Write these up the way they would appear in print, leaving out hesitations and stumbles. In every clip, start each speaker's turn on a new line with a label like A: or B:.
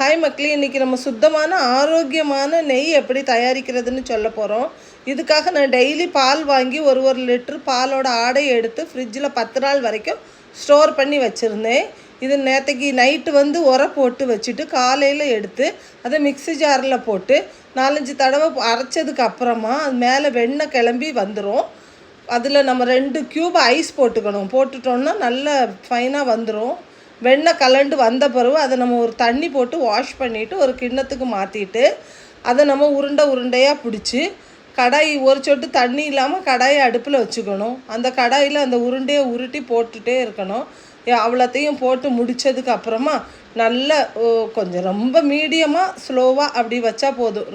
A: Hi மக்களே, இன்றைக்கி நம்ம சுத்தமான ஆரோக்கியமான நெய் எப்படி தயாரிக்கிறதுன்னு சொல்ல போகிறோம். இதுக்காக நான் டெய்லி பால் வாங்கி ஒரு லிட்டர் பாலோட ஆடையை எடுத்து ஃப்ரிட்ஜில் 10 நாள் வரைக்கும் ஸ்டோர் பண்ணி வச்சுருந்தேன். இது நேற்றுக்கு நைட்டு உர போட்டு வச்சுட்டு காலையில் எடுத்து அதை மிக்ஸி ஜாரில் போட்டு 4-5 தடவை அரைச்சதுக்கு அப்புறமா அது மேலே வெண்ணெய் கிளம்பி வந்துடும். அதில் நம்ம 2 க்யூப் ஐஸ் போட்டுக்கணும். போட்டுட்டோன்னா நல்ல ஃபைனாக வந்துடும். வெண்ணெய் கலண்டு வந்த பிறகு அதை நம்ம ஒரு தண்ணி போட்டு வாஷ் பண்ணிவிட்டு ஒரு கிண்ணத்துக்கு மாற்றிட்டு அதை நம்ம உருண்டையாக பிடிச்சி கடாய் ஒரு சொட்டு தண்ணி இல்லாமல் கடாயை அடுப்பில் வச்சுக்கணும். அந்த கடாயில் அந்த உருண்டையை உருட்டி போட்டுகிட்டே இருக்கணும். அவ்வளோத்தையும் போட்டு முடித்ததுக்கு அப்புறமா நல்ல கொஞ்சம் ரொம்ப மீடியமாக ஸ்லோவாக அப்படி வச்சா போதும்.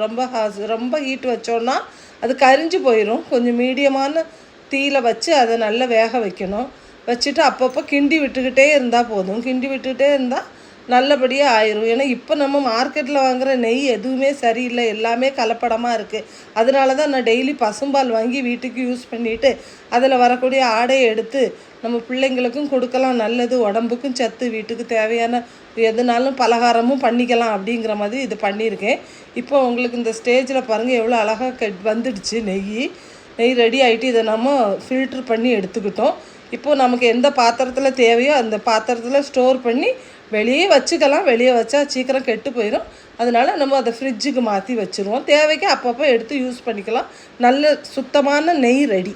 A: ரொம்ப ஹீட் வச்சோன்னா அது கரிஞ்சு போயிடும். கொஞ்சம் மீடியமான தீயில் வச்சு அதை நல்லா வேக வைக்கணும். வச்சுட்டு அப்பப்போ கிண்டி விட்டுக்கிட்டே இருந்தால் போதும். கிண்டி விட்டுக்கிட்டே இருந்தால் நல்லபடியாக ஆயிரும். ஏன்னா இப்போ நம்ம மார்க்கெட்டில் வாங்குகிற நெய் எதுவுமே சரியில்லை, எல்லாமே கலப்படமாக இருக்குது. அதனால தான் நான் டெய்லி பசும்பால் வாங்கி வீட்டுக்கு யூஸ் பண்ணிவிட்டு அதில் வரக்கூடிய ஆடையை எடுத்து நம்ம பிள்ளைங்களுக்கும் கொடுக்கலாம். நல்லது, உடம்புக்கும் சத்து, வீட்டுக்கு தேவையான எதுனாலும் பலகாரமும் பண்ணிக்கலாம் அப்படிங்கிற மாதிரி இது பண்ணியிருக்கேன். இப்போ உங்களுக்கு இந்த ஸ்டேஜில் பாருங்கள் எவ்வளோ அழகாக வந்துடுச்சு. நெய் ரெடி ஆகிட்டு இதை நம்ம ஃபில்ட்ரு பண்ணி எடுத்துக்கிட்டோம். இப்போது நமக்கு எந்த பாத்திரத்தில் தேவையோ அந்த பாத்திரத்தில் ஸ்டோர் பண்ணி வெளியே வச்சுக்கலாம். வெளியே வச்சா சீக்கிரம் கெட்டு போயிடும். அதனால் நம்ம அதை ஃப்ரிட்ஜுக்கு மாற்றி வச்சுருவோம். தேவைக்கு அப்பப்போ எடுத்து யூஸ் பண்ணிக்கலாம். நல்ல சுத்தமான நெய் ரெடி.